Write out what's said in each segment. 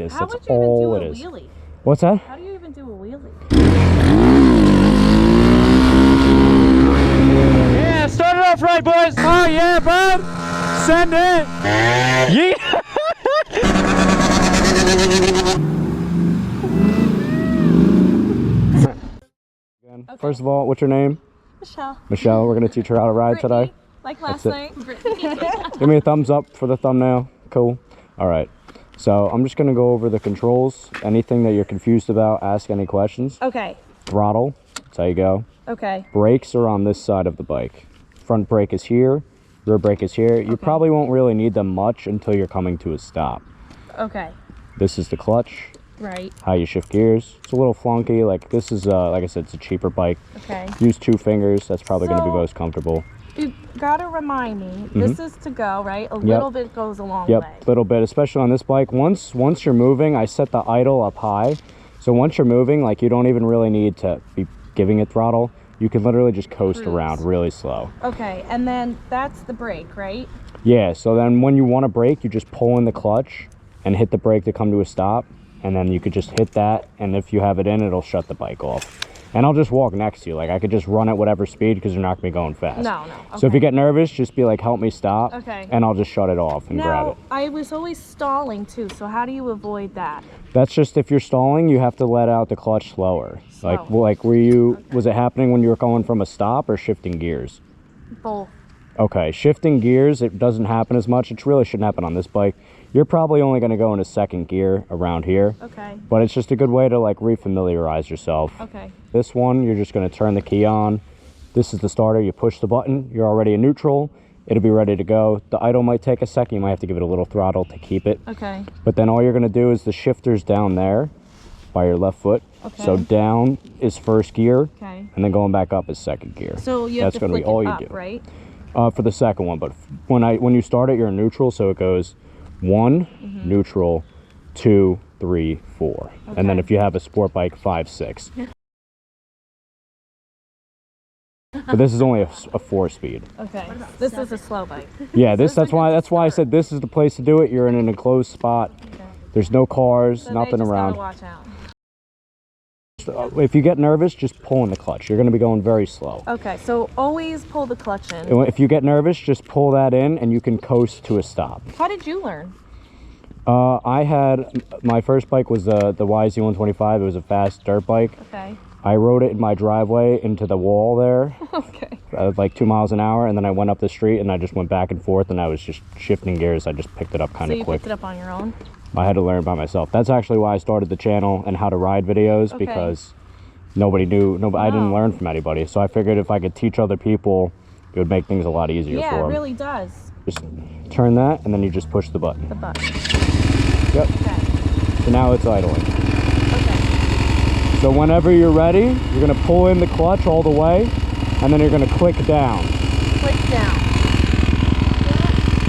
That's How would you all even it do a is. wheelie? What's that? How do you even do a wheelie? Yeah, start it off right, boys. Oh yeah, bud. Send it. Yeah. Okay. First of all, what's your name? Michelle. Michelle. We're gonna teach her how to ride Brittany, today. like last That's night. Give me a thumbs up for the thumbnail. Cool. All right. So I'm just gonna go over the controls. Anything that you're confused about, ask any questions. Okay. Throttle. That's how you go. Okay. Brakes are on this side of the bike. Front brake is here. Rear brake is here. You probably won't really need them much until you're coming to a stop. Okay. This is the clutch. Right. How you shift gears. It's a little flunky. Like this is, like I said, it's a cheaper bike. Okay. Use 2 fingers. That's probably going to be most comfortable. You gotta remind me. This is to go, right? A little bit goes a long way. Yep, a little bit, especially on this bike. Once you're moving, I set the idle up high. So once you're moving, like you don't even really need to be giving it throttle. You can literally just coast around really slow. Okay, and then that's the brake, right? Yeah, so then when you want to brake, you just pull in the clutch and hit the brake to come to a stop. And then you could just hit that, and if you have it in, it'll shut the bike off. And I'll just walk next to you. Like I could just run at whatever speed because you're not gonna be going fast. No. Okay. So if you get nervous, just be like, help me stop. Okay. And I'll just shut it off and grab it. I was always stalling too, so how do you avoid that? That's just if you're stalling, you have to let out the clutch slower. Like were you, was it happening when you were going from a stop or shifting gears? Both. Okay, shifting gears, it doesn't happen as much. It really shouldn't happen on this bike. You're probably only going to go into second gear around here. Okay. But it's just a good way to like refamiliarize yourself. Okay. This one, you're just going to turn the key on. This is the starter. You push the button. You're already in neutral. It'll be ready to go. The idle might take a second. You might have to give it a little throttle to keep it. Okay. But then all you're going to do is the shifter's down there by your left foot. Okay. So down is first gear. Okay. And then going back up is second gear. So you have to flick it up, right? For the second one, but when you start it, you're in neutral, so it goes 1, neutral, 2, 3, 4, and then if you have a sport bike, 5, 6. But this is only a 4-speed. Okay. This is a slow bike. Yeah, that's why I said this is the place to do it. You're in an enclosed spot. Okay. There's no cars, so nothing around. Watch out. If you get nervous, just pull in the clutch. You're going to be going very slow. Okay, so always pull the clutch in. If you get nervous, just pull that in and you can coast to a stop. How did you learn? I had, my first bike was the YZ250. It was a fast dirt bike. Okay. I rode it in my driveway into the wall there. Okay. Like 2 miles an hour, and then I went up the street and I just went back and forth and I was just shifting gears. I just picked it up kind of quick. So you picked it up on your own? I had to learn by myself. That's actually why I started the channel and how to ride videos, because nobody knew. I didn't learn from anybody. So I figured if I could teach other people, it would make things a lot easier for them. Yeah, it really does. Just turn that, and then you just push the button. The button. Yep. Okay. So now it's idling. Okay. So whenever you're ready, you're going to pull in the clutch all the way, and then you're going to click down. Click down.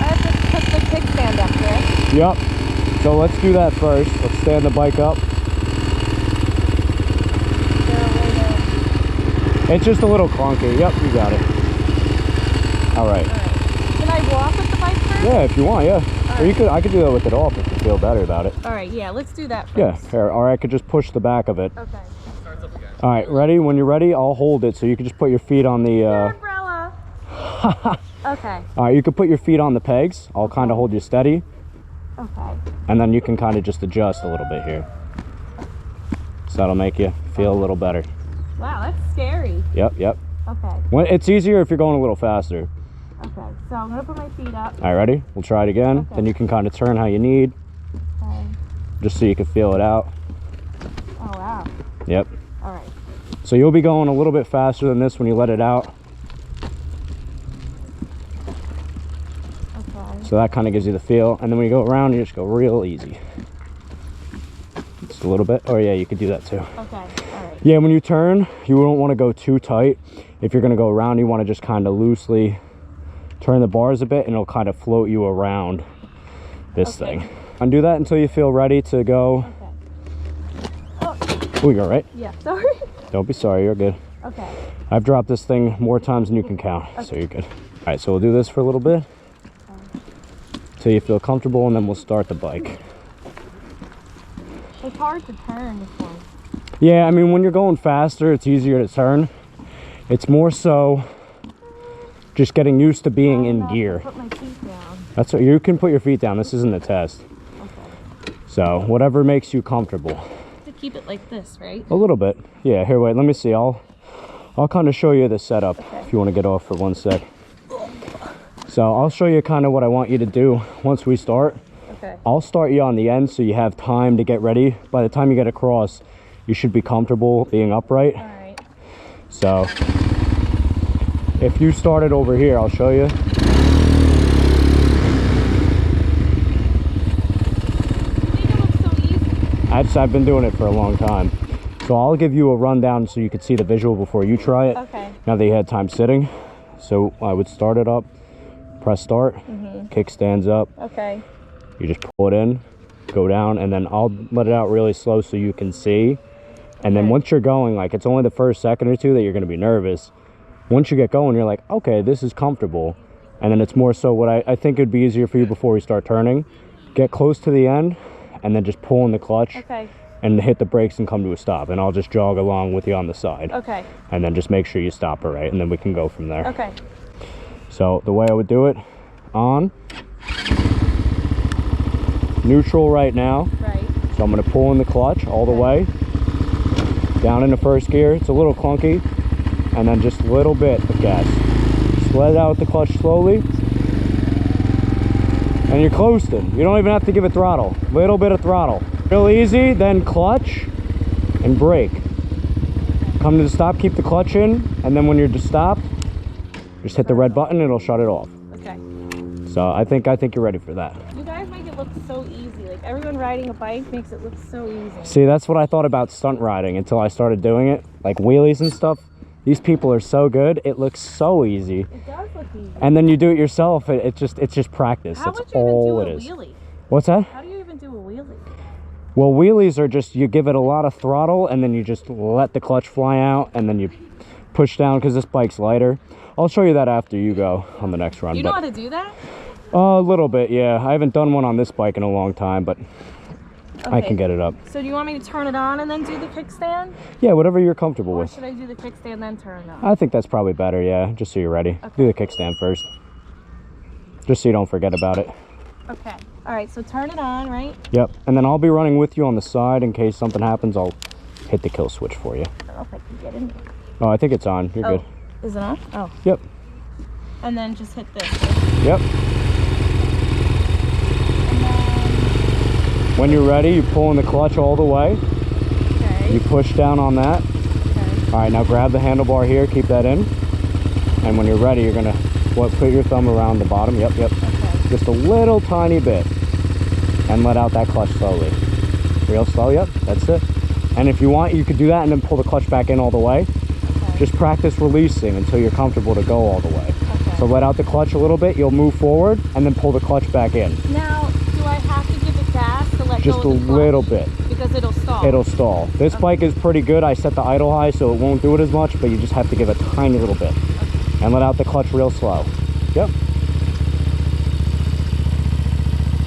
I have to put the kickstand up here. Yep. So let's do that first. Let's stand the bike up. It's just a little clunky. Yep, you got it. All right. Can I walk with the bike first? Yeah, if you want, yeah. Or I could do that with it off if you feel better about it. All right, yeah, let's do that first. Yeah, here, or I could just push the back of it. Okay. All right, ready? When you're ready, I'll hold it so you can just put your feet on the... umbrella. Okay. All right, you can put your feet on the pegs. I'll kind of hold you steady. Okay. And then you can kind of just adjust a little bit here. So that'll make you feel a little better. Wow, that's scary. Yep. Okay. Well, it's easier if you're going a little faster. Okay, so I'm gonna put my feet up. All right, ready? We'll try it again. Okay. Then you can kind of turn how you need. Okay. Just so you can feel it out. Oh, wow. Yep. All right. So you'll be going a little bit faster than this when you let it out. Okay. So that kind of gives you the feel. And then when you go around, you just go real easy. Just a little bit. Oh yeah, you could do that too. Okay, all right. Yeah, when you turn, you don't want to go too tight. If you're going to go around, you want to just kind of loosely turn the bars a bit and it'll kind of float you around this thing. Undo that until you feel ready to go. Okay. Oh, you're all right? Yeah, sorry. Don't be sorry, you're good. Okay. I've dropped this thing more times than you can count, so you're good. All right, so we'll do this for a little bit until you feel comfortable, and then we'll start the bike. It's hard to turn this one. Yeah, I mean, when you're going faster, it's easier to turn. It's more so just getting used to being in gear. Put my feet down. That's what you can put your feet down. This isn't a test. Okay. So whatever makes you comfortable. To keep it like this, right? A little bit. Yeah, here, wait, let me see. I'll kind of show you the setup if you want to get off for 1 sec. So I'll show you kind of what I want you to do once we start. Okay. I'll start you on the end so you have time to get ready. By the time you get across, you should be comfortable being upright. All right. So if you started over here, I'll show you. I've been doing it for a long time. So I'll give you a rundown so you could see the visual before you try it. Okay. Now that you had time sitting. So I would start it up, press start, kickstands up. Okay. You just pull it in, go down, and then I'll let it out really slow so you can see. And then once you're going, like it's only the first second or two that you're going to be nervous. Once you get going, you're like, okay, this is comfortable. And then it's more so what I think it'd be easier for you before we start turning. Get close to the end and then just pull in the clutch. Okay. And hit the brakes and come to a stop. And I'll just jog along with you on the side. Okay. And then just make sure you stop her right, and then we can go from there. Okay. So the way I would do it, on, neutral right now. Right. So I'm gonna pull in the clutch all the way, down into first gear. It's a little clunky, and then just a little bit of gas. Just let it out with the clutch slowly, and you're coasting. You don't even have to give it throttle. Little bit of throttle. Real easy, then clutch and brake. Come to the stop, keep the clutch in, and then when you're just stopped, just hit the red button, it'll shut it off. Okay. So I think you're ready for that. You guys make it look so easy. Like everyone riding a bike makes it look so easy. See, that's what I thought about stunt riding until I started doing it. Like wheelies and stuff. These people are so good. It looks so easy. It does look easy. And then you do it yourself. It's just practice. How That's would you all even it do a is. wheelie? What's that? How do you even do a wheelie? Well, wheelies are just, you give it a lot of throttle and then you just let the clutch fly out and then you push down because this bike's lighter. I'll show you that after you go on the next run. You know how to do that? A little bit, yeah. I haven't done one on this bike in a long time, but I can get it up. So do you want me to turn it on and then do the kickstand? Yeah, whatever you're comfortable Or with. should I do the kickstand then turn it on? I think that's probably better, yeah, just so you're ready. Okay. Do the kickstand first. Just so you don't forget about it. Okay. All right, so turn it on, right? Yep, and then I'll be running with you on the side in case something happens. I'll hit the kill switch for you. I don't know if I can get in there. Oh, I think it's on. You're good. Is it on? Oh. Yep. And then just hit this. Yep. And then... When you're ready, you pull in the clutch all the way. Okay. You push down on that. Okay. All right, now grab the handlebar here, keep that in. And when you're ready, you're gonna put your thumb around the bottom. Yep, yep. Okay. Just a little tiny bit. And let out that clutch slowly. Real slow, yep, that's it. And if you want, you could do that and then pull the clutch back in all the way. Okay. Just practice releasing until you're comfortable to go all the way. Okay. So let out the clutch a little bit, you'll move forward, and then pull the clutch back in. Now, do I have to give it gas to let Just go a of the clutch? little bit. Because it'll stall. It'll stall. This bike is pretty good. I set the idle high so it won't do it as much, but you just have to give a tiny little bit. Okay. And let out the clutch real slow. Yep.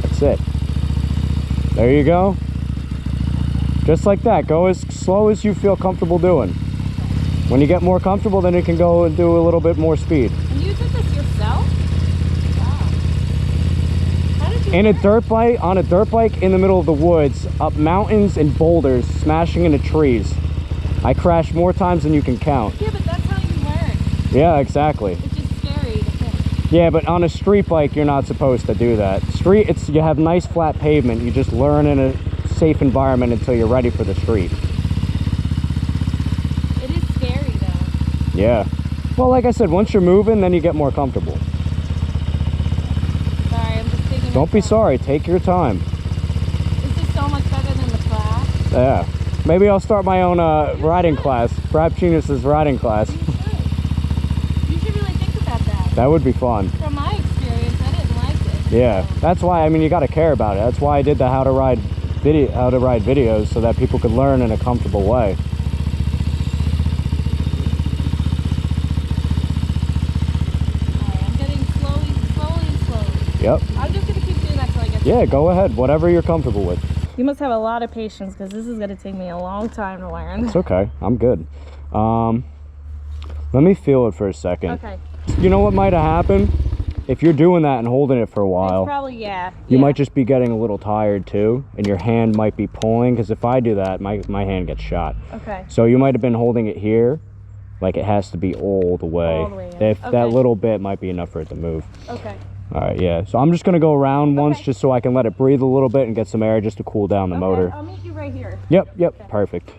That's it. There you go. Just like that. Go as slow as you feel comfortable doing. When you get more comfortable, then you can go and do a little bit more speed. And you did this yourself? Wow. How did you In a learn? dirt bike, on a dirt bike in the middle of the woods, up mountains and boulders, smashing into trees. I crashed more times than you can count. Yeah, but that's how you learn. Yeah, exactly. It's just scary to think. Yeah, but on a street bike, you're not supposed to do that. Street, you have nice flat pavement. You just learn in a safe environment until you're ready for the street. It is scary though. Yeah. Well, like I said, once you're moving, then you get more comfortable. Sorry, I'm just taking. Don't be sorry. Take your time. This is so much better than the class. Yeah. Maybe I'll start my own riding class. Brad Genius's riding class. You should really think about that. That would be fun. From my experience, I didn't like it. Yeah. That's why, I mean, you got to care about it. That's why I did the how to ride videos so that people could learn in a comfortable way. Alright, I'm getting slowly. Yep. I'm just gonna keep doing that till I get. Yeah, go ahead. Whatever you're comfortable with. You must have a lot of patience because this is going to take me a long time to learn. It's okay. I'm good. Let me feel it for a second. Okay. You know what might have happened? If you're doing that and holding it for a while, It's probably, yeah. you might just be getting a little tired too, and your hand might be pulling, because if I do that, my hand gets shot. Okay. So you might have been holding it here, like it has to be all the way. All the way in. If Okay. that little bit might be enough for it to move. Okay. All right, yeah. So I'm just going to go around once just so I can let it breathe a little bit and get some air just to cool down the motor. I'll meet you right here. Yep, okay. Perfect.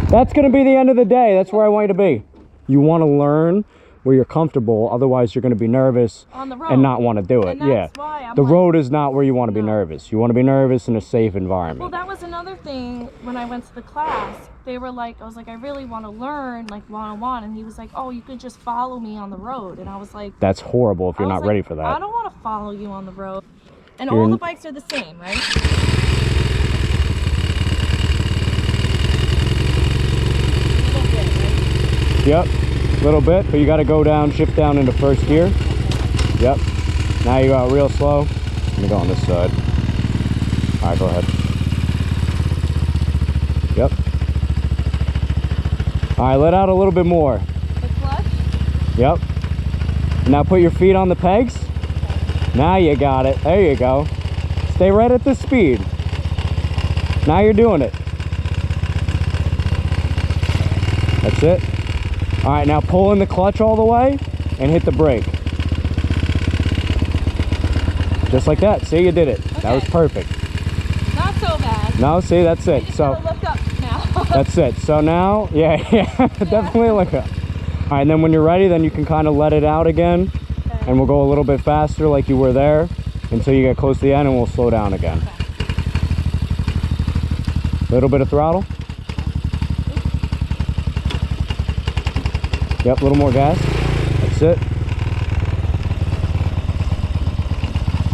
That's going to be the end of the day. That's where I want you to be. You want to learn where you're comfortable, otherwise you're going to be nervous on the road and not want to do it. And that's why I'm the like, road is not where you want to be nervous. You want to be nervous in a safe environment. Well, that was another thing when I went to the class. They were like, I was like, I really want to learn like one-on-one, and he was like, oh, you could just follow me on the road. And I was like, that's horrible if you're not ready for that. I don't want to follow you on the road. And all the bikes are the same, right? Yep, a little bit, but you got to go down, shift down into first gear. Yep. Now you go out real slow. Let me go on this side. All right, go ahead. Yep. All right, let out a little bit more. The clutch? Yep. Now put your feet on the pegs. Now you got it. There you go. Stay right at this speed. Now you're doing it. That's it. All right, now pull in the clutch all the way and hit the brake. Just like that. See, you did it. Okay. That was perfect. Not so bad. No, see, that's it. So look up now. That's it. So now, yeah, definitely look up. All right, and then when you're ready, then you can kind of let it out again, and we'll go a little bit faster like you were there until you get close to the end, and we'll slow down again. A little bit of throttle. Yep, a little more gas. That's it.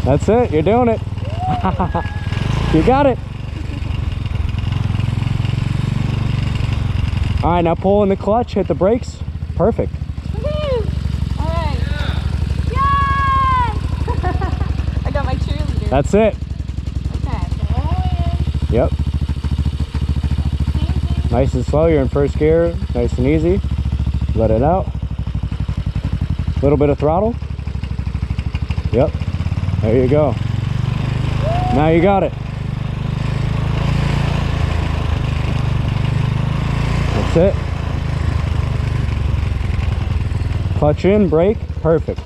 That's it. You're doing it. You got it. All right, now pull in the clutch, hit the brakes. Perfect. All right. Yay! I got my cheerleader. That's it. Okay, so all the way in. Yep. Nice and slow. You're in first gear. Nice and easy. Let it out. A little bit of throttle. Yep. There you go. Now you got it. That's it. Clutch in, brake, perfect.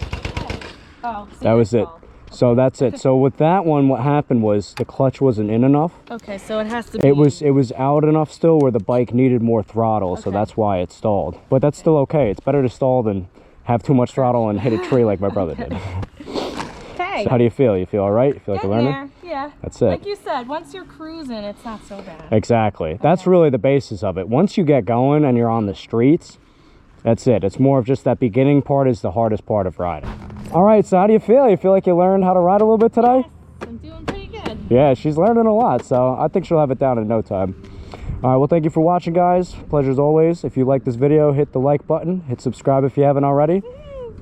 Oh, that was it. So that's it. So with that one, what happened was the clutch wasn't in enough. Okay, so it has to be. It was out enough still where the bike needed more throttle, so that's why it stalled. But that's still okay. It's better to stall than have too much throttle and hit a tree like my brother did. Okay. So how do you feel? You feel all right? You feel like you're learning? Yeah. That's it. Like you said, once you're cruising, it's not so bad. Exactly. That's really the basis of it. Once you get going and you're on the streets, that's it. It's more of just that beginning part is the hardest part of riding. All right, so how do you feel? You feel like you learned how to ride a little bit today? Yes, I'm doing pretty good. Yeah, she's learning a lot, so I think she'll have it down in no time. All right, well, thank you for watching, guys. Pleasure as always. If you like this video, hit the like button, hit subscribe if you haven't already,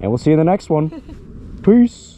and we'll see you in the next one. Peace.